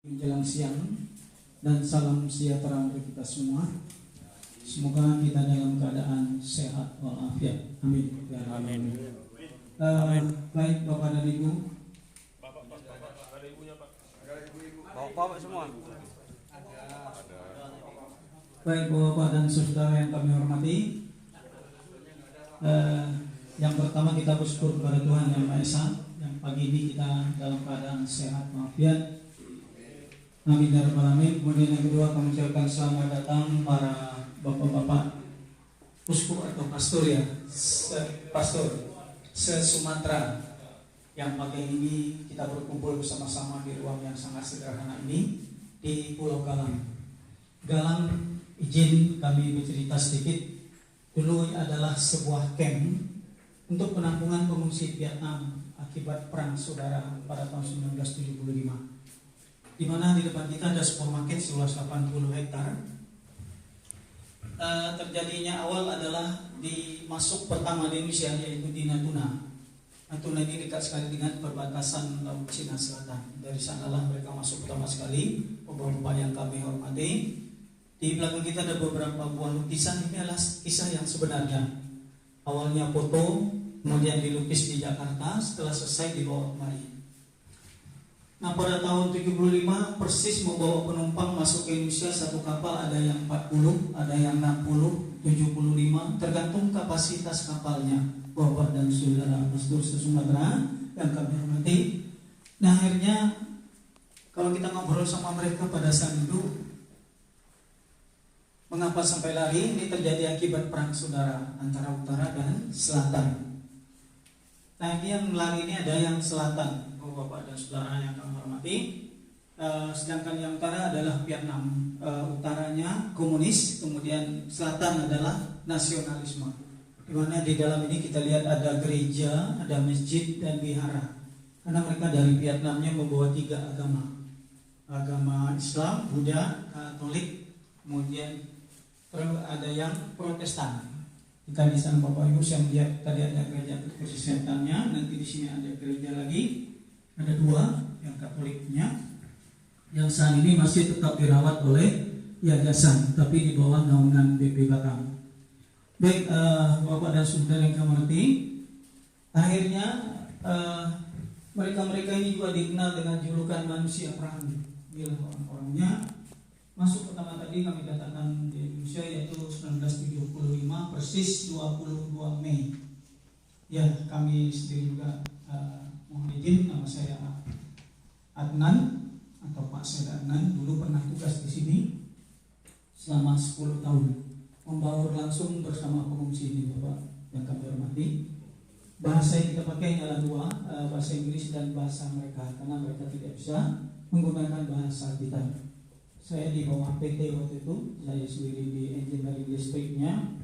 Menjelang siang dan salam sejahtera untuk kita semua. Semoga kita dalam keadaan sehat walafiat. Amin. Amin. Baik Bapak dan Ibu. Bapak semua. Baik Bapak dan saudara yang kami hormati. Yang pertama kita bersyukur kepada Tuhan Yang Maha Esa yang pagi ini kita dalam keadaan sehat walafiat. Amin ya rabbal alamin. Kemudian yang kedua kami ucapkan selamat datang para bapak-bapak uskup atau pastor ya, pastor se-Sumatera yang pagi ini kita berkumpul bersama-sama di ruang yang sangat sederhana ini di Pulau Galang. Galang, izin kami bercerita sedikit. Dulu adalah sebuah camp untuk penampungan pengungsi Vietnam akibat perang saudara pada tahun 1975. Di mana di depan kita ada supermarket seluas 80 hektar. Terjadinya awal adalah di masuk pertama di Indonesia yaitu di Natuna. Natuna ini dekat sekali dengan perbatasan Laut Cina Selatan. Dari sanalah mereka masuk pertama sekali. Bapak-bapak yang kami hormati, di belakang kita ada beberapa buah lukisan. Ini adalah kisah yang sebenarnya. Awalnya foto, kemudian dilukis di Jakarta, setelah selesai dibawa kemari. Nah pada tahun 75 persis membawa penumpang masuk ke Indonesia satu kapal, ada yang 40, ada yang 60, 75, tergantung kapasitas kapalnya. Bapak dan saudara pastor se-Sumatera yang kami hormati. Nah akhirnya kalau kita ngobrol sama mereka pada saat itu, mengapa sampai lari? Ini terjadi akibat perang saudara antara utara dan selatan. Nah ini yang lari ini ada yang selatan, Bapak dan saudara yang kami hormati. Sedangkan yang utara adalah Vietnam. Utaranya komunis, kemudian selatan adalah nasionalisme. Di mana di dalam ini kita lihat ada gereja, ada masjid dan wihara. Karena mereka dari Vietnamnya membawa 3 agama. Agama Islam, Buddha, Katolik, kemudian ada yang Protestan. Kita di sana Bapak Ibu yang lihat tadi ada gereja Protestannya, nanti di sini ada gereja lagi, ada 2 yang Katoliknya, yang saat ini masih tetap dirawat oleh yayasan, tapi di bawah naungan BP Batam. Baik Bapak dan saudara yang kami hormati, akhirnya mereka ini juga dikenal dengan julukan manusia perang. Bila orang-orangnya masuk pertama tadi kami datangkan di Indonesia yaitu 1975 persis 22 Mei. Ya kami sendiri juga mohon izin, nama saya Adnan atau Pak Syed Adnan, dulu pernah tugas di sini selama 10 tahun membaur langsung bersama pengungsi ini Bapak yang kami hormati. Bahasa yang kita pakai adalah 2, bahasa Inggris dan bahasa mereka karena mereka tidak bisa menggunakan bahasa kita. Saya di bawah PT waktu itu, saya sendiri di engineering districtnya.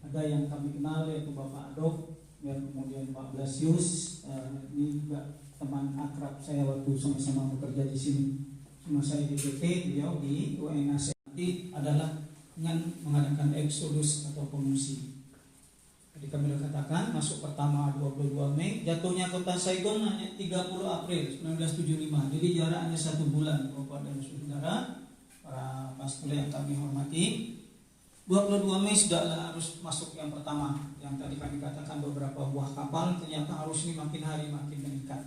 Ada yang kami kenal yaitu Bapak Adok, dan kemudian Pak Blasius. Ini juga teman akrab saya waktu sama-sama bekerja di sini. Cuma saya di PT, beliau di UNAC. Nanti adalah dengan mengadakan eksodus atau pengungsi. Jadi kami sudah katakan masuk pertama 22 Mei, jatuhnya kota Saigon hanya 30 April 1975. Jadi jarak hanya 1 bulan Bapak dan saudara. Para pastor yang kami hormati, 22 Mei sudahlah harus masuk yang pertama. Yang tadi kami katakan beberapa buah kapal, ternyata arus ini makin hari makin meningkat.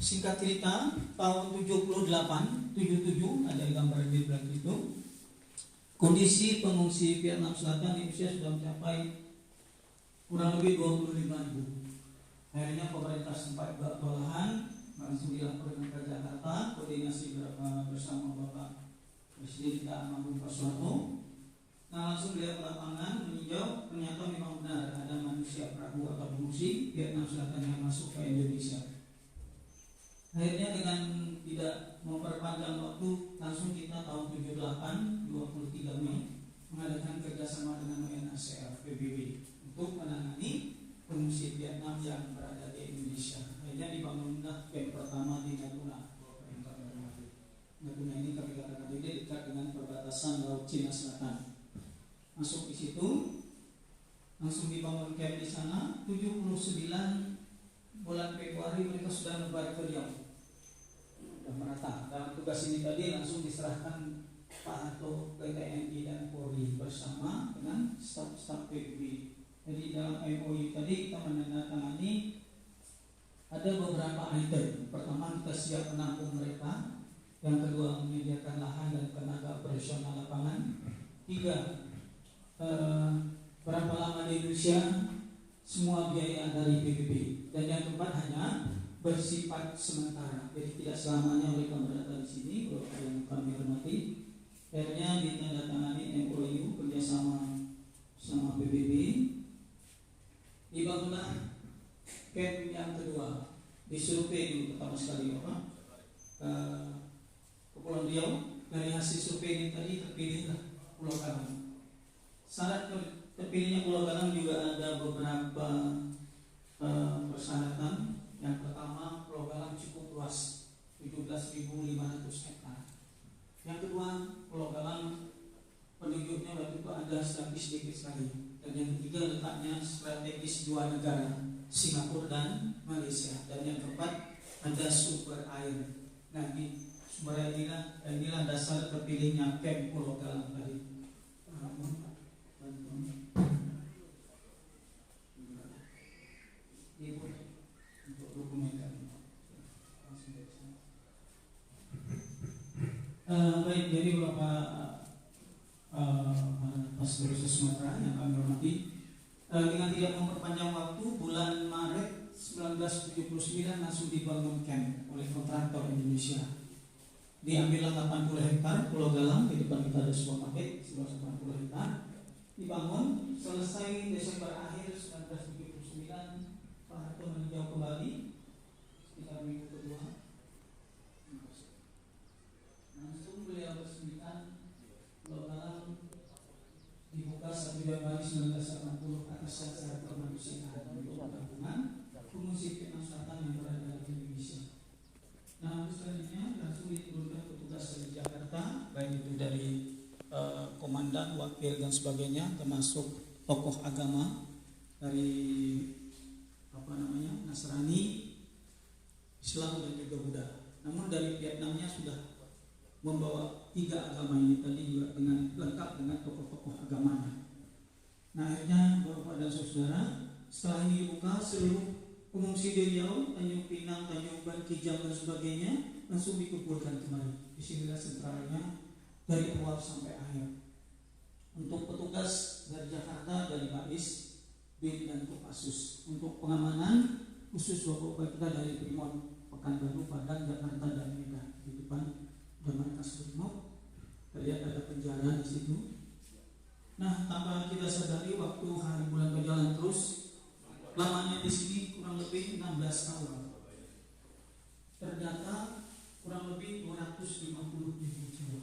Singkat cerita, tahun 78, 77 ada gambar di belakang itu. Kondisi pengungsi Vietnam Selatan Indonesia sudah mencapai kurang lebih 25.000. Akhirnya pemerintah sempat kewalahan, langsung dilaporkan ke Jakarta, koordinasi bersama Bapak Presiden kita Agung Pak Soeharto. Nah langsung dia ke lapangan meninjau, ternyata memang benar ada manusia perahu atau pengungsi Vietnam Selatan yang masuk ke Indonesia. Akhirnya dengan tidak memperpanjang waktu, langsung kita tahun 78, 23 Mei mengadakan kerjasama dengan UNHCR PBB untuk menangani pengungsi Vietnam yang berada di Indonesia. Akhirnya dibangunlah camp pertama di Natuna. Natuna ini kami katakan ini dekat dengan perbatasan Laut Cina Selatan. Masuk di situ, langsung dibangun camp di sana. 79 bulan Februari mereka sudah nebar ke Riau. sudah merata. Dalam tugas ini tadi langsung diserahkan Pak Harto ke TNI dan Polri bersama dengan staf-staf PBB. Jadi dalam MOU tadi kita menandatangani ada beberapa item. Pertama, kita siap menampung mereka. Yang kedua, menyediakan lahan dan tenaga operasional lapangan. Tiga, berapa lama di Indonesia, semua biaya dari PBB. Dan yang keempat hanya bersifat sementara. Jadi tidak selamanya mereka berada di sini. Kalau yang kami hormati, akhirnya ditandatangani MOU kerjasama sama PBB. Dibangunlah camp yang kedua. Disurvei dulu pertama sekali Kepulauan Riau. Dari hasil survei ini tadi terpilihlah Pulau Galang. Syarat terpilihnya Pulau Galang juga ada beberapa persyaratan. Yang pertama, Pulau Galang cukup luas, 17.500 hektar. Yang kedua, Pulau Galang penduduknya waktu itu ada sedikit sekali. Dan yang ketiga, letaknya strategis dua negara, Singapura dan Malaysia. Dan yang keempat, ada sumber air. Nah, di sumber air inilah dasar terpilihnya camp Pulau Galang tadi. Untuk dokumen. Baik, jadi Bapak Pastor Sumatera yang kami hormati, dengan tidak memperpanjang waktu, bulan Maret 1979 langsung dibangun camp oleh kontraktor Indonesia. Diambil 80 hektar Pulau Galang, di depan kita ada sebuah paket seluas 80 hektar. Dibangun, selesai Desember akhir 1979, Pak Harto meninjau kembali sekitar minggu kedua. Langsung beliau resmikan Pulau Galang dibuka 1 Januari 1980 atas dasar kemanusiaan untuk penampungan pengungsi Vietnam Selatan yang berada di Indonesia. Nah, selanjutnya langsung diturunkan petugas dari Jakarta, baik itu dari komandan, wakil dan sebagainya, termasuk tokoh agama dari Nasrani, Islam dan juga Buddha. Namun dari Vietnamnya sudah membawa 3 agama ini tadi juga dengan lengkap dengan tokoh-tokoh agamanya. Nah, akhirnya Bapak dan Saudara, setelah ini dibuka, seluruh pengungsi di Riau, Tanjung Pinang, Tanjung Ban, Kijang dan sebagainya langsung dikumpulkan kembali. Disinilah sentralnya dari awal sampai akhir. Untuk petugas dari Jakarta, dari Bais, BIN dan Kopassus. Untuk pengamanan khusus Bapak kita dari Primon, Pekanbaru, Padang, Jakarta dan Medan di depan Taman Kasbimo. Terlihat ada penjara di situ. Nah, tanpa kita sadari waktu hari bulan berjalan terus, lamanya di sini kurang lebih 16 tahun. Ternyata kurang lebih 250.000 jiwa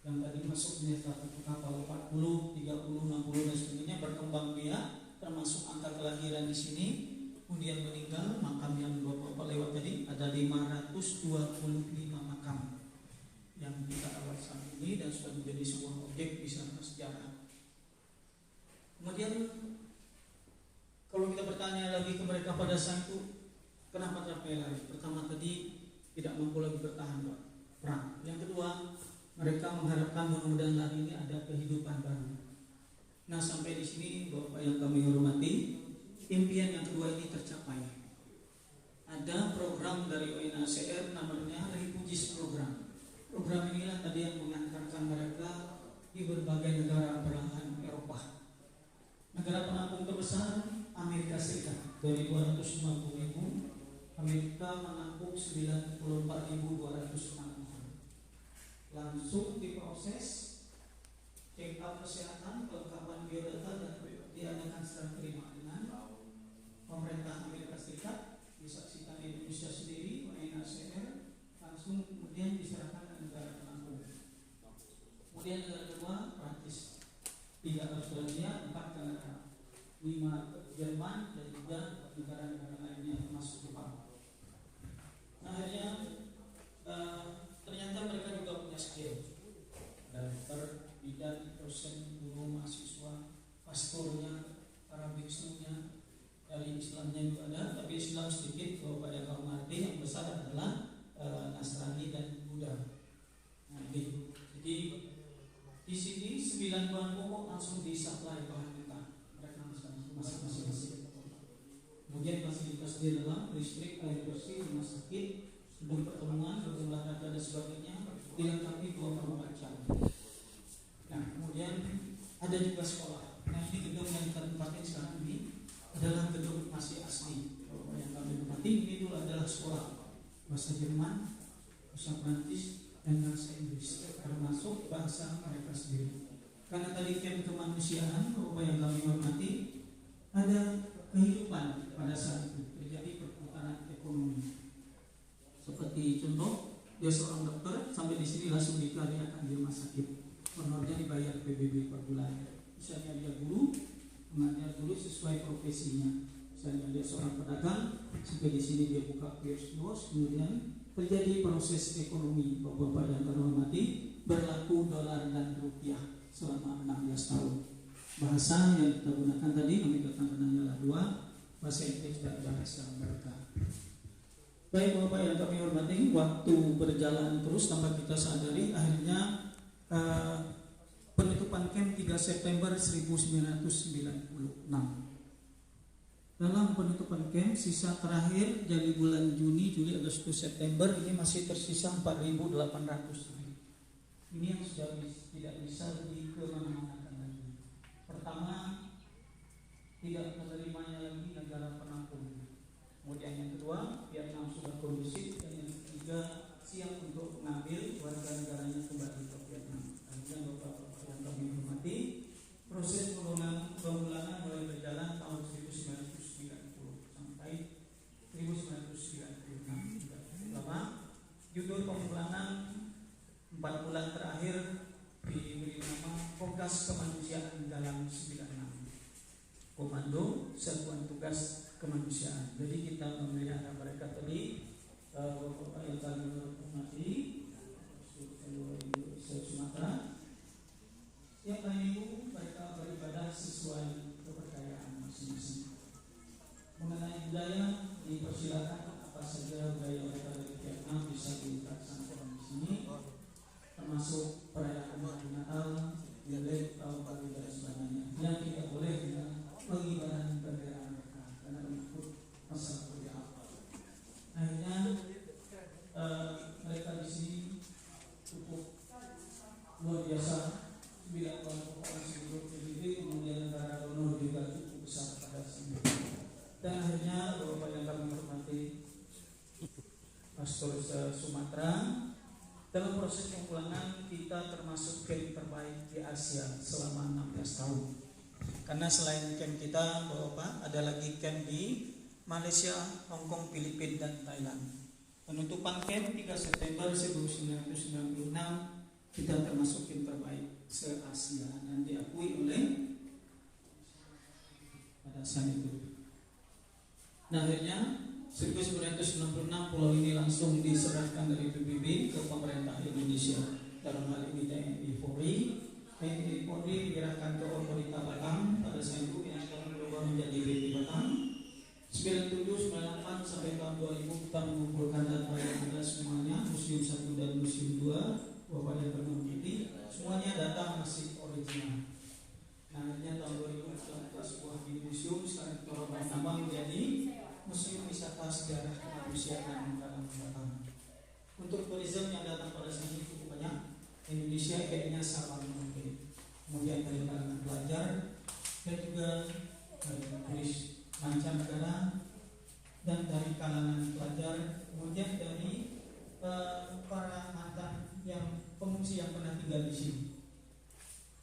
yang tadi masuk di kapal 40, 30, 60 dan sebagainya berkembang biak, termasuk angka kelahiran di sini. Kemudian meninggal, makam yang Bapak lewat tadi ada 525 makam yang kita rawat saat ini dan sudah menjadi sebuah objek wisata sejarah. Kemudian kalau kita bertanya lagi ke mereka pada saat itu, kenapa terpelai? Pertama tadi tidak mampu lagi bertahan perang. Yang kedua, mereka mengharapkan mudah-mudahan hari ini ada kehidupan baru. Nah, sampai di sini Bapak yang kami hormati, impian yang kedua ini tercapai. Ada program dari UNHCR namanya Refugees Program. Program inilah tadi yang mengantarkan mereka di berbagai negara belahan Eropa. Negara penampung terbesar Amerika Serikat dari 250.000, Amerika menampung 94.206 orang. Langsung diproses, check up kesehatan, kelengkapan biodata dan diadakan secara terima dengan pemerintah Amerika Serikat, disaksikan Indonesia sendiri, UNHCR, langsung kemudian diserahkan ke negara penampung. Kemudian negara kedua Prancis, 3 Australia, 4 Kanada, 5 Jerman dan juga negara-negara lainnya termasuk Jepang. Nah, akhirnya ternyata mereka juga punya skill. Dokter, bidan, dosen, guru, mahasiswa, pastornya, para biksunya, dari Islamnya juga ada, tapi Islam sedikit. Kalau pada kaum mati yang besar adalah Nasrani dan Buddha. Nah, ini. Jadi di sini 9 bahan pokok langsung disuplai bahan mentah mereka masing-masing. Kemudian fasilitas di dalam listrik, air bersih, rumah sakit, gedung pertemuan, gedung olahraga dan sebagainya dilengkapi 24 jam. Nah, kemudian ada juga sekolah. Nah, ini gedung yang kita tempatin sekarang ini adalah gedung masih asli. Kalau yang kami tempati ini dulu adalah sekolah bahasa Jerman, bahasa Prancis, dan bahasa Inggris, termasuk bahasa mereka sendiri. Karena tadi camp kemanusiaan, apa yang kami hormati, ada kehidupan pada saat itu, terjadi perputaran ekonomi. Seperti contoh, dia seorang dokter, sampai di sini langsung dikaryakan di rumah sakit, honornya dibayar PBB per bulan. Misalnya dia guru, mengajar guru sesuai profesinya. Misalnya dia seorang pedagang, sampai di sini dia buka kios, kemudian terjadi proses ekonomi. Bapak-bapak yang terhormati, berlaku dolar dan rupiah selama 16 tahun. Bahasa yang kita gunakan tadi kami katakan hanyalah 2, bahasa Inggris dan bahasa mereka. Baik Bapak yang kami hormati, waktu berjalan terus tanpa kita sadari, akhirnya penutupan camp 3 September 1996. Dalam penutupan camp, sisa terakhir dari bulan Juni, Juli, Agustus, September ini masih tersisa 4.800. Ini yang sudah tidak bisa dikemana-manakan lagi. Pertama, tidak menerimanya lagi negara penampung. Kemudian yang kedua, Vietnam sudah kondusif, dan yang ketiga siap untuk mengambil warga negaranya kembali ke Vietnam. Dan Bapak-bapak yang kami hormati, proses pemulangan mulai berjalan tahun 1990 sampai 1996. Lama. Judul pemulangan 4 bulan terakhir diberi nama Kogas Kemanusiaan dalam 96. Komando Satuan Tugas Kemanusiaan. Jadi kita memelihara mereka tadi, Bapak yang kami hormati, Sumatera. Setiap hari Minggu mereka beribadah sesuai kepercayaan masing-masing. Mengenai budaya, dipersilakan apa saja budaya mereka dari Vietnam bisa dilaksanakan di sini, termasuk perayaan hari Natal, Imlek, tahun baru dan sebagainya. Yang tidak boleh adalah pengibaran bendera mereka karena menyangkut masalah budaya. Akhirnya mereka di sini cukup luar biasa. 9 tahun pokok seluruh PBB, kemudian negara donor juga cukup besar pada saat itu. Dan akhirnya Bapak yang kami hormati, Pastor Sumatera, dalam proses pemulangan kita termasuk camp terbaik di Asia selama 16 tahun. Karena selain camp kita, Bapak, ada lagi camp di Malaysia, Hong Kong, Filipina, dan Thailand. Penutupan camp 3 September 1996, kita termasuk tim terbaik se-Asia dan diakui oleh pada saat itu. Nah, akhirnya 1996 pulau ini langsung diserahkan dari PBB ke pemerintah Indonesia. Dalam hal ini TNI Polri. TNI Polri digerakkan ke otorita Batam pada saat itu yang sekarang berubah menjadi BPI Batam. 97-98 sampai tahun 2000 kita mengumpulkan data yang ada semuanya, Museum 1 dan Museum 2. Bapak yang berhormati, semuanya data masih original. Nah, akhirnya tahun 2018 sebuah museum sekarang kita tambah menjadi Museum Wisata Sejarah Kemanusiaan dalam Batam. Untuk turisme yang datang pada sini cukup banyak. Indonesia kayaknya sama mungkin. Kemudian dari kalangan pelajar dan juga dari turis mancanegara dan dari kalangan pelajar, kemudian dari para mantan yang pengungsi yang pernah tinggal di sini.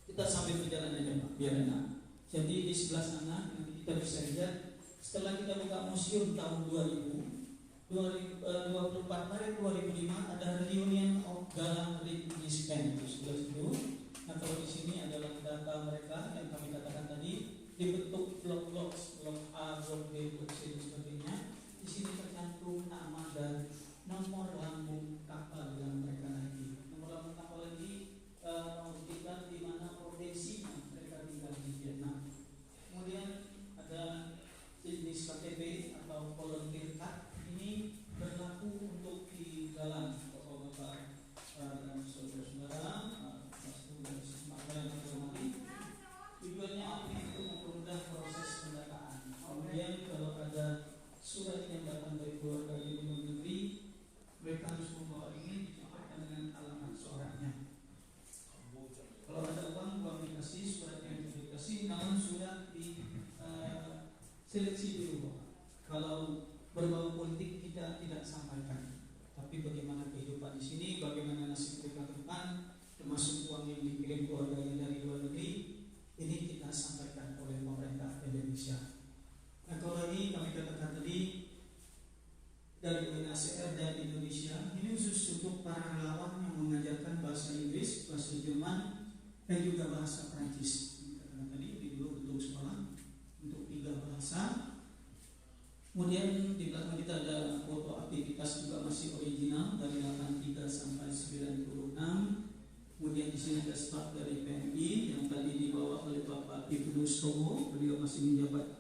Kita sambil berjalan aja Pak, biar enak. Jadi di sebelah sana nanti kita bisa lihat. Setelah kita buka museum tahun 24 Maret 2005 ada reunion of Galang Ridgispen itu sebelah situ. Nah, kalau di sini adalah data mereka yang kami katakan tadi dibentuk blok-blok, blok A, blok B, blok C dan sebagainya. Di sini tercantum nama dan nomor lambung kapal yang mereka naiki. Nomor lambung kapal ini membuktikan di mana provinsi mereka tinggal di Vietnam. Kemudian ada jenis KTP atau volunteer card, ini berlaku untuk di dalam Agus Robo, beliau masih menjabat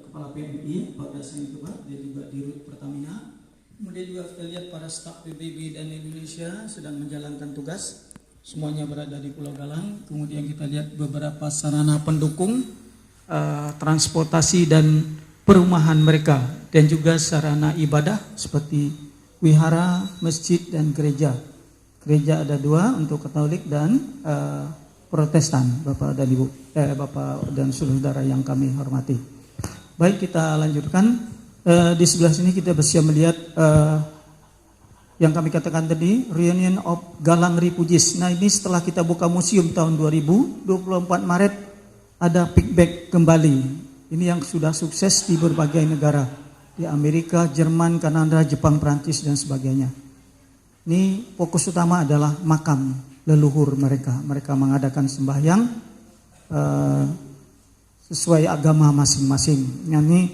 Kepala PMI pada saat itu Pak, dia juga di Rut Pertamina. Kemudian juga kita lihat para staf PBB dan Indonesia sedang menjalankan tugas, semuanya berada di Pulau Galang. Kemudian kita lihat beberapa sarana pendukung transportasi dan perumahan mereka, dan juga sarana ibadah seperti wihara, masjid dan gereja. Gereja ada 2 untuk Katolik dan Protestan, Bapak dan Ibu, Bapak dan saudara yang kami hormati. Baik, kita lanjutkan. Di sebelah sini kita bisa melihat yang kami katakan tadi, Reunion of Galang Refugees. Nah, ini setelah kita buka museum tahun 2024 Maret, ada pickback kembali. Ini yang sudah sukses di berbagai negara, di Amerika, Jerman, Kanada, Jepang, Prancis dan sebagainya. Ini fokus utama adalah makam leluhur mereka. Mereka mengadakan sembahyang sesuai agama masing-masing. Ini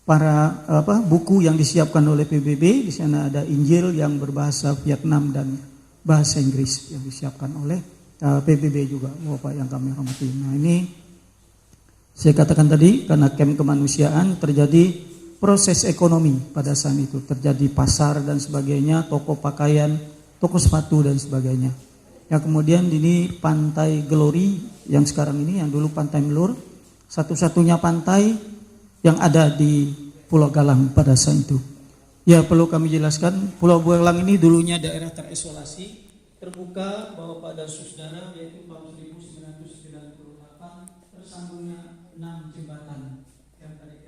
para buku yang disiapkan oleh PBB. Di sana ada Injil yang berbahasa Vietnam dan bahasa Inggris yang disiapkan oleh PBB juga, Bapak yang kami hormati. Nah, ini saya katakan tadi, karena camp kemanusiaan terjadi proses ekonomi pada saat itu, terjadi pasar dan sebagainya, toko pakaian, toko sepatu dan sebagainya. Ya, kemudian ini Pantai Glory yang sekarang ini, yang dulu Pantai Melur, satu-satunya pantai yang ada di Pulau Galang pada saat itu. Ya, perlu kami jelaskan, Pulau Galang ini dulunya daerah terisolasi, terbuka bahwa pada saudara, yaitu tahun 1998 tersambungnya 6 jembatan yang tadi